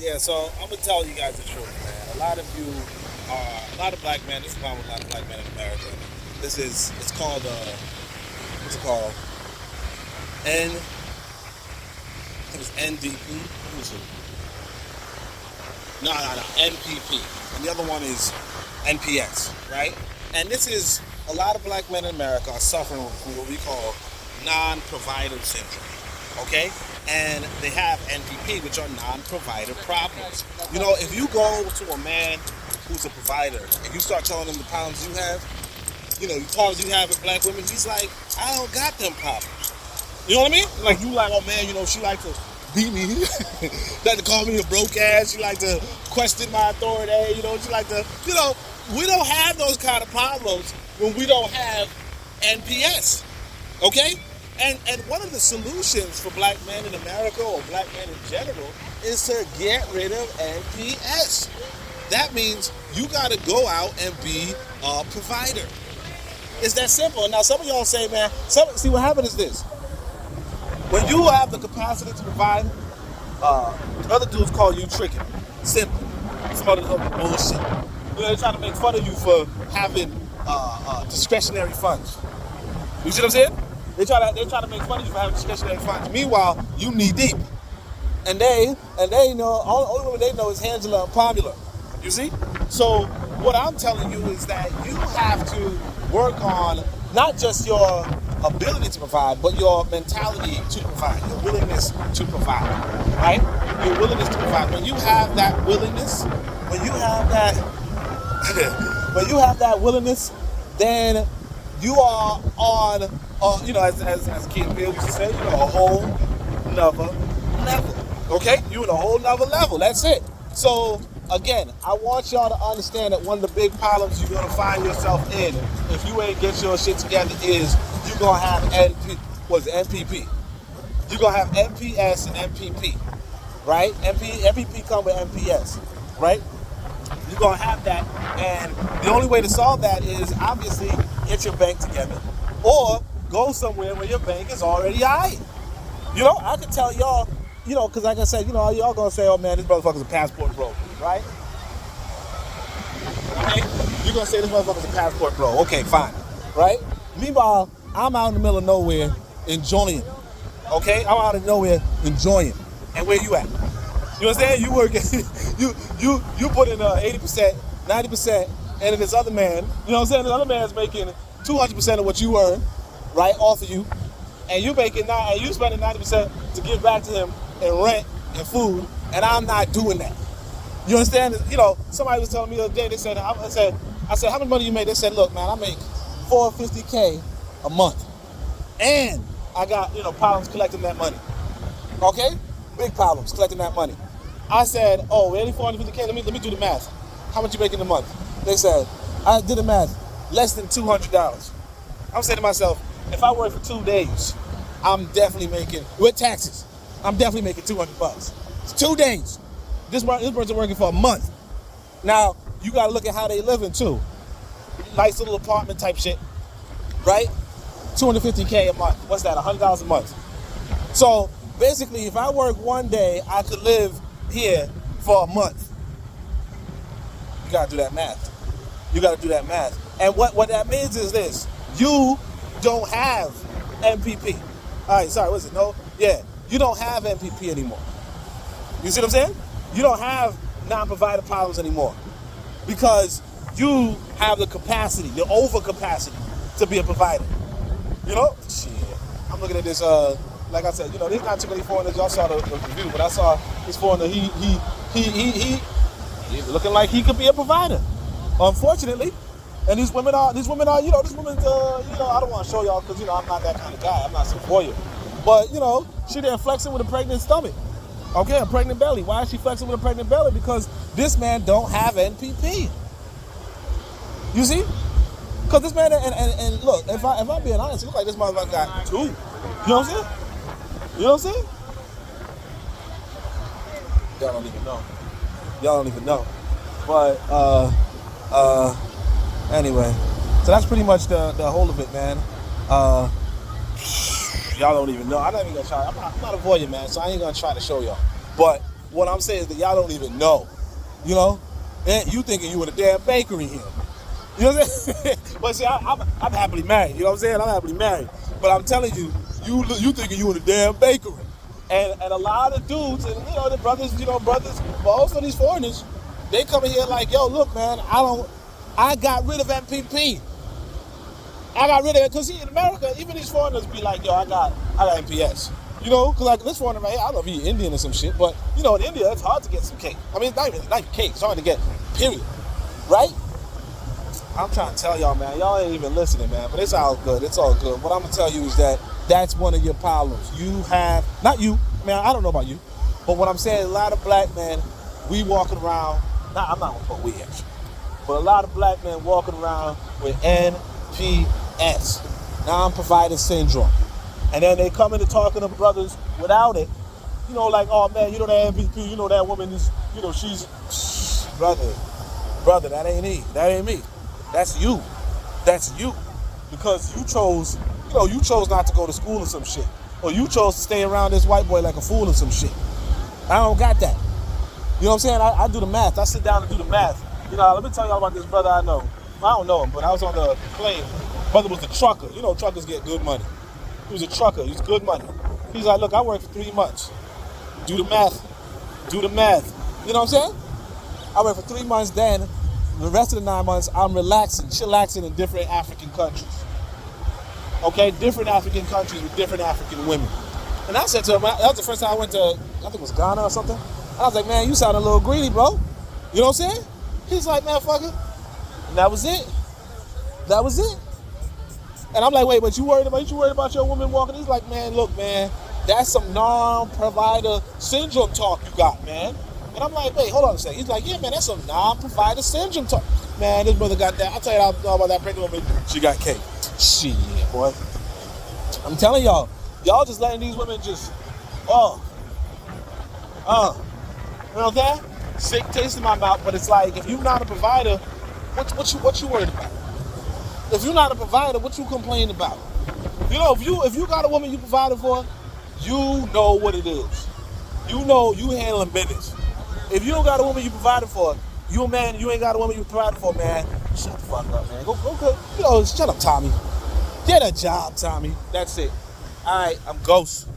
Yeah, so I'm gonna tell you guys the truth, man. A lot of black men. This is the problem with a lot of black men in America. It's called what's it called? I think it's NDP. Let me see. No, NPP, and the other one is NPS, right? And this is a lot of black men in America are suffering from what we call non-provider syndrome. Okay, and they have NPP, which are non-provider problems. You know, if you go to a man who's a provider and you start telling him the problems you have, the problems you have with black women, he's like, I don't got them problems. You know what I mean? Like you like, oh man, she like to beat me, like to call me a broke ass. She like to question my authority. She like to, we don't have those kind of problems when we don't have NPS. Okay? And one of the solutions for black men in America or black men in general is to get rid of NPS. That means you got to go out and be a provider. It's that simple. Now, some of y'all say, man, see what happens is this. When you have the capacity to provide, other dudes call you tricking. Simple. Some other bullshit. They try to make fun of you for having discretionary funds. You see what I'm saying? They try to make fun of you for having discretionary funds. Meanwhile, you knee deep. And they know, only woman they know is Angela and Pamela. You see? So what I'm telling you is that you have to work on not just your ability to provide, but your mentality to provide, your willingness to provide, right? Your willingness to provide. When you have that willingness, when you have that willingness, then you are on, as Kid Bill used to say, a whole nother level. Okay? You're in a whole nother level. That's it. So, again, I want y'all to understand that one of the big problems you're going to find yourself in if you ain't get your shit together is you're going to have NPP. You're going to have NPS and MPP, right? MPP come with NPS, right? You're going to have that, and the only way to solve that is obviously get your bank together or go somewhere where your bank is already high. I could tell y'all, because like I said, y'all going to say, oh man, this motherfucker's a passport bro, right? Okay? You're going to say this motherfucker's a passport bro. Okay, fine, right? Meanwhile, I'm out in the middle of nowhere enjoying. Okay? I'm out of nowhere enjoying. And where you at? You understand? You working, you put in 80%, 90%, and then this other man, you know what I'm saying? This other man's making 200% of what you earn, right, off of you, and you spending 90% to give back to him in rent and food, and I'm not doing that. You understand? Somebody was telling me the other day, I said, how much money you make? They said, look, man, I make $450K a month, and I got, problems collecting that money. Okay? Big problems collecting that money. I said, oh, really, $450K? Let me do the math. How much you making a month? They said, I did the math, less than $200. I'm saying to myself, if I work for 2 days, I'm definitely making, with taxes, I'm definitely making $200. It's 2 days. This person working for a month. Now, you got to look at how they living too. Nice little apartment type shit, right? $250K a month. What's that? $100 a month. So basically, if I work 1 day, I could live here for a month. You got to do that math. And what that means is this. You don't have MPP. All right, sorry, what's it? No? Yeah, you don't have MPP anymore. You see what I'm saying? You don't have non-provider problems anymore because you have the capacity, the overcapacity to be a provider. Shit. I'm looking at this, like I said, there's not too many foreigners. Y'all saw the review, but I saw this foreigner, he looking like he could be a provider. Unfortunately. And these women are, I don't want to show y'all because, I'm not that kind of guy. I'm not some voyeur. But, she there flexing with a pregnant stomach. Okay, a pregnant belly. Why is she flexing with a pregnant belly? Because this man don't have NPP. You see? Because this man, and look, if I'm being honest, it looks like this motherfucker got two. You know what I'm saying? Y'all don't even know. But, anyway, so that's pretty much the whole of it, man. Y'all don't even know. I'm not even gonna try. I'm not a voyeur, man, so I ain't gonna try to show y'all. But What I'm saying is that y'all don't even know. You know? And you thinking you in a damn bakery here. You know what I'm saying? But see, I'm happily married. You know what I'm saying? I'm happily married. But I'm telling you, you thinking you in a damn bakery. And a lot of dudes, and the brothers, most of these foreigners, they come in here like, yo, look, man, I got rid of MPP. I got rid of it. Because see, in America, even these foreigners be like, yo, I got NPS. Because like this foreigner right here, I don't know if he's Indian or some shit, but in India, it's hard to get some cake. I mean, it's not even cake, it's hard to get, period. Right? I'm trying to tell y'all, man, y'all ain't even listening, man, but it's all good. It's all good. What I'm going to tell you is that that's one of your problems. You have, not you, man, I don't know about you, but what I'm saying, a lot of black men, we walking around, I'm not going to put we actually, but a lot of black men walking around with NPS, non-provider syndrome. And then they come into talking to brothers without it, like, oh man, that MVP, that woman is, she's, brother, that ain't me. That ain't me. That's you. That's you. Because you chose not to go to school or some shit. Or you chose to stay around this white boy like a fool or some shit. I don't got that. You know what I'm saying? I do the math. I sit down and do the math. Let me tell y'all about this brother I know. I don't know him, but I was on the plane. Brother was the trucker. Truckers get good money. He was a trucker. He was good money. He's like, look, I worked for 3 months. Do the math. Do the math. You know what I'm saying? I worked for 3 months, then the rest of the 9 months, I'm chillaxing in different African countries. Okay? Different African countries with different African women. And I said to him, that was the first time I went to, I think it was Ghana or something. I was like, man, you sound a little greedy, bro. You know what I'm saying? He's like, man, fuck it. And that was it. That was it. And I'm like, wait, but you worried about your woman walking? He's like, man, look, man, that's some non-provider syndrome talk you got, man. And I'm like, wait, hold on a second. He's like, yeah, man, that's some non-provider syndrome talk. Man, this brother got that. I'll tell you all about that pregnant woman. She got cake. Shit, boy. I'm telling y'all just letting these women just, you know what I'm saying? Sick taste in my mouth, but it's like, if you're not a provider, what you worried about? If you're not a provider, what you complaining about? If you got a woman you provided for, you know what it is. You handling business. If you don't got a woman you provided for, you ain't got a woman you provided for, man, shut the fuck up, man. Go, shut up, Tommy. Get a job, Tommy. That's it. All right, I'm Ghost.